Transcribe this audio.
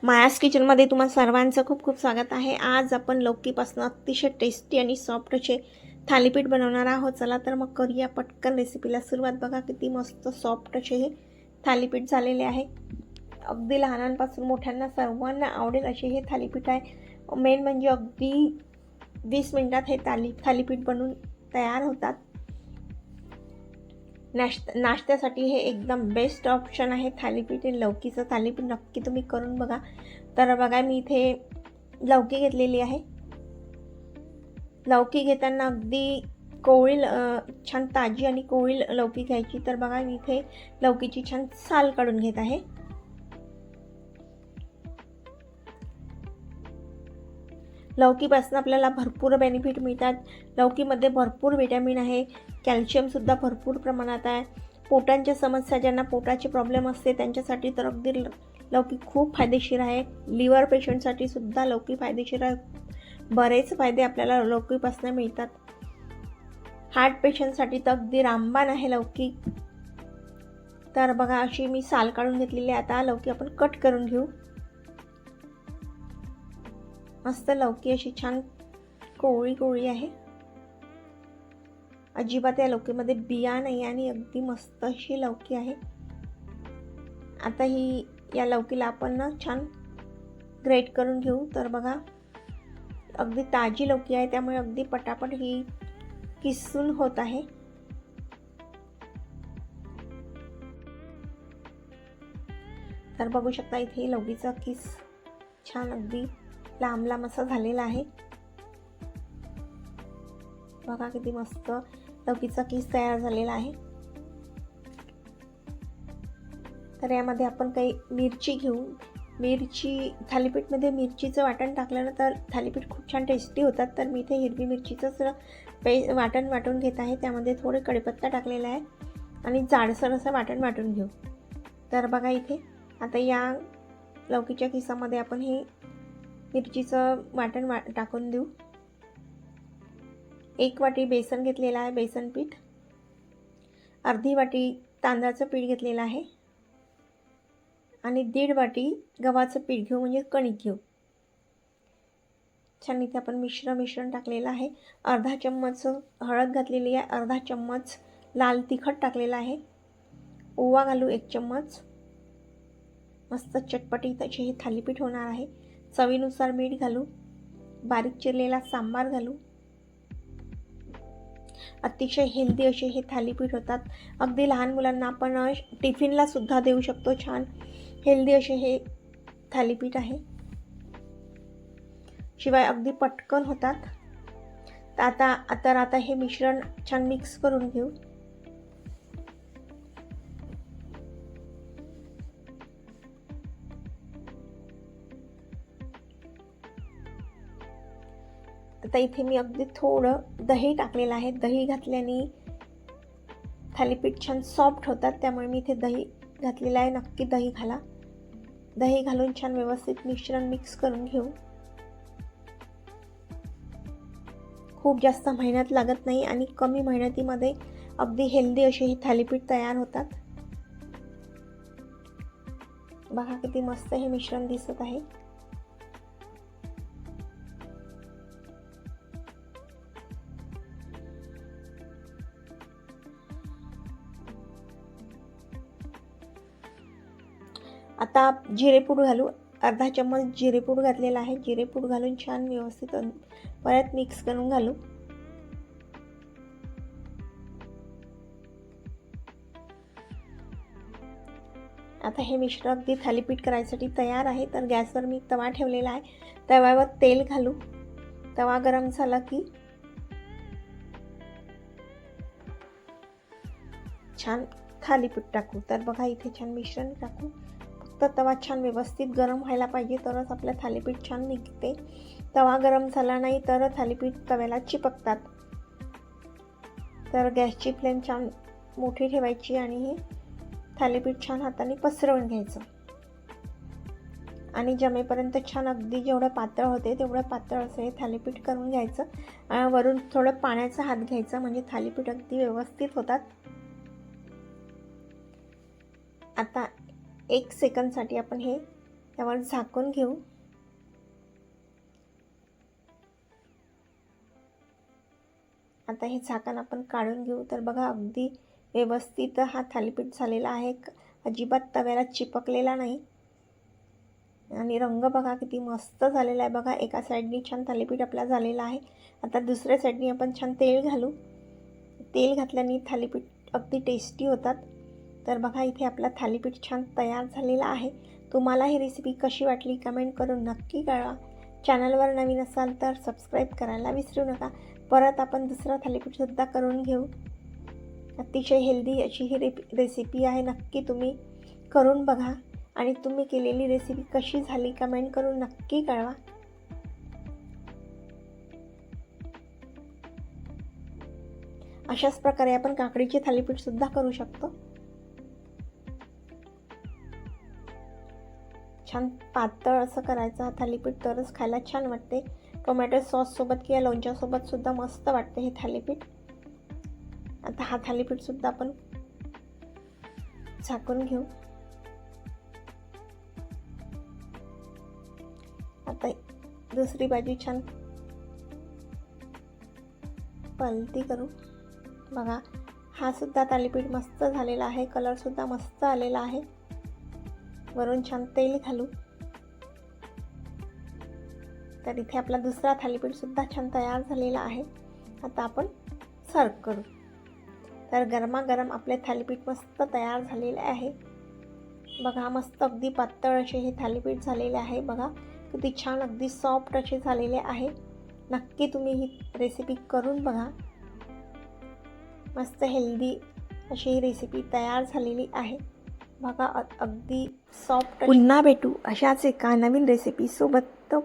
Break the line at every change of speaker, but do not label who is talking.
मायास किचनमध्ये तुम्हा सर्वांचं खूप खूप स्वागत आहे। आज आपण लौकीपासून अतिशय टेस्टी आणि सॉफ्ट असे थालीपीठ बनवणार आहोत। चला तर मग करूया पटकन रेसिपीला सुरुवात। बघा किती मस्त सॉफ्ट असे हे थालीपीठ झालेले आहे। अगदी लहानांपासून मोठ्यांना सर्वांना आवडेल असे हे थालीपीठ आहे। मेन म्हणजे अगदी 20 मिनिटात हे थालीपीठ बनून तयार होतात। नाश्त्यासाठी हे एकदम बेस्ट ऑप्शन आहे थालीपीठ। लौकीचं थालीपीठ नक्की तुम्ही करून बघा। तर बघा मी इथे लौकी घेतलेली आहे। लौकी घेताना अगदी कोवळी छान ताजी आणि कोवळी लौकी घ्यायची। तर बघा मी इथे लौकीची छान साल काढून घेत आहे। लौकीपासून आपल्याला भरपूर बेनिफिट मिळतात। लौकीमध्ये भरपूर विटॅमिन आहे, कॅल्शियम सुद्धा भरपूर प्रमाणात आहे। पोटांच्या समस्या, ज्यांना पोटाचे प्रॉब्लेम असते त्यांच्यासाठी तर अगदी लौकी खूप फायदेशीर आहे। लिव्हर पेशंटसाठी सुद्धा लौकी फायदेशीर आहे। बरेच फायदे आपल्याला लौकीपासून मिळतात। हार्ट पेशंटसाठी तर अगदी रामबाण आहे लौकी। तर बघा अशी मी साल काढून घेतलेली आहे। आता लौकी आपण कट करून घेऊ। मस्त लौकी अशी छान कोवळी कोवळी आहे। अजिबात या लौकीमध्ये बिया नाही आणि अगदी मस्त अशी लौकी आहे। आता या लौकीला आपण ना छान ग्रेट करून घेऊ। तर बघा अगदी ताजी लौकी आहे, त्यामुळे अगदी पटापट ही किसून होत आहे। तर बघू शकता इथे लौकीचा किस छान अगदी लांब लांब असा झालेला आहे। बघा किती मस्त लौकीचा किस तयार झालेला आहे। तर यामध्ये आपण काही मिरची घेऊ। थालीपीठमध्ये मिरचीचं वाटण टाकल्यानं तर थालीपीठ खूप छान टेस्टी होतात। तर मी इथे हिरवी मिरचीचं वाटण वाटून घेत आहे। त्यामध्ये थोडे कढीपत्ता टाकलेला आहे आणि जाडसर असं वाटण वाटून घेऊ। तर बघा इथे आता या लौकीच्या किसामध्ये आपण हे मिरचीचं वाटण टाकून देऊ। 1 वाटी बेसन घेतलेला आहे, बेसन पीठ। अर्धी वाटी तांदळाचं पीठ घेतलेलं आहे आणि 1.5 वाटी गव्हाचं पीठ घेऊ, म्हणजे कणिक घेऊ। छान इथे आपण मिश्रण टाकलेलं आहे। अर्धा चम्मच हळद घातलेली आहे, अर्धा चम्मच लाल तिखट टाकलेला आहे, ओवा घालू 1 चम्मच। मस्त चटपटीत असे हे थालीपीठ होणार आहे। चवीनुसार मीठ घालू, बारीक चिरलेला सांबार घालू। अतिशय हेल्दी असे हे थालीपीठ होतात। अगदी लहान मुलांना आपण टिफिनला सुद्धा देऊ शकतो। छान हेल्दी असे हे थालीपीठ आहे, शिवाय अगदी पटकन होतात। आता हे मिश्रण छान मिक्स करून घेऊ। आता इथे मी अगदी थोडं दही टाकलेलं आहे। दही घातल्याने थालीपीठ छान सॉफ्ट होतात, त्यामुळे मी इथे दही घातलेलं आहे। नक्की दही घाला। दही घालून छान व्यवस्थित मिश्रण मिक्स करून घेऊ। खूप जास्त मेहनत लागत नाही आणि कमी मेहनतीमध्ये अगदी हेल्दी असे हे थालीपीठ तयार होतात। बघा किती मस्त हे मिश्रण दिसत आहे। आता जिरेपूड घालू। अर्धा चम्मच जिरेपूड घातलेला आहे। जिरेपूड घालून छान व्यवस्थित परत मिक्स करून घालू। आता हे मिश्रण अगदी थालीपीठ करायसाठी तयार आहे। तर गॅसवर मी तवा ठेवलेला आहे। तव्यावर तेल घालू। तवा गरम झाला की छान थालीपीठ टाकू। तर बघा इथे छान मिश्रण टाकू। फक्त तवा छान व्यवस्थित गरम व्हायला पाहिजे, तरच आपलं थालीपीठ छान निघते। तवा गरम झाला नाही तर थालीपीठ तव्याला चिपकतात। तर गॅसची फ्लेम छान मोठी ठेवायची आणि हे थालीपीठ छान हाताने पसरवून घ्यायचं आणि जमेपर्यंत छान अगदी जेवढं पातळ होते तेवढं पातळ असं हे थालीपीठ करून घ्यायचं। वरून थोडं पाण्याचा हात घ्यायचा, म्हणजे थालीपीठ अगदी व्यवस्थित होतात। आता 1 सेकंदसाठी आपण हे त्यावर झाकून घेऊ. आता हे झाकण आपण काढून घेऊ. तर बघा अगदी व्यवस्थित हा थालीपीठ झालेला आहे, अजिबात तव्याला चिपकलेला नाही. आणि रंग बघा किती मस्त झालेला आहे. बघा एका साईडनी छान थालीपीठ आपला झालेला आहे. आता दुसऱ्या साईडनी आपण छान तेल घालू. तेल घातल्याने थालीपीठ अगदी टेस्टी होतात. तर बघा इथे आपला थालीपीठ छान तयार झालेला आहे. तुम्हाला ही रेसिपी कशी वाटली कमेंट करून नक्की कळवा. चॅनलवर नवीन असाल तर सबस्क्राईब करायला विसरू नका. परत आपण दुसरा थालीपीठसुद्धा करून घेऊ. अतिशय हेल्दी अशी ही रेसिपी आहे. नक्की तुम्ही करून बघा आणि तुम्ही केलेली रेसिपी कशी झाली कमेंट करून नक्की कळवा. अशाच प्रकारे आपण काकडीचे थालीपीठसुद्धा करू शकतो. छान पातळ असं करायचं थालीपीठ, तरच खायला छान वाटते. टोमॅटो सॉससोबत किंवा लोणच्यासोबतसुद्धा मस्त वाटते हे थालीपीठ. आता हा थालीपीठसुद्धा आपण झाकून घेऊ. आता दुसरी बाजू छान पलटी करू. बघा हा सुद्धा थालीपीठ मस्त झालेला आहे. कलरसुद्धा मस्त आलेला आहे. वरून छान तेल घालू. तर इथे आपला दुसरा थालीपीठसुद्धा छान तयार झालेला आहे. आता आपण सर्व करू. तर गरमागरम आपले थालीपीठ मस्त तयार झालेले आहे. बघा मस्त अगदी पातळ असे हे थालीपीठ झालेले आहे. बघा किती छान अगदी सॉफ्ट असे झालेले आहे. नक्की तुम्ही ही रेसिपी करून बघा. मस्त हेल्दी अशी ही रेसिपी तयार झालेली आहे. बघा अगदी सॉफ्ट. पुन्हा भेटू अशाच एका नवीन रेसिपी सोबत.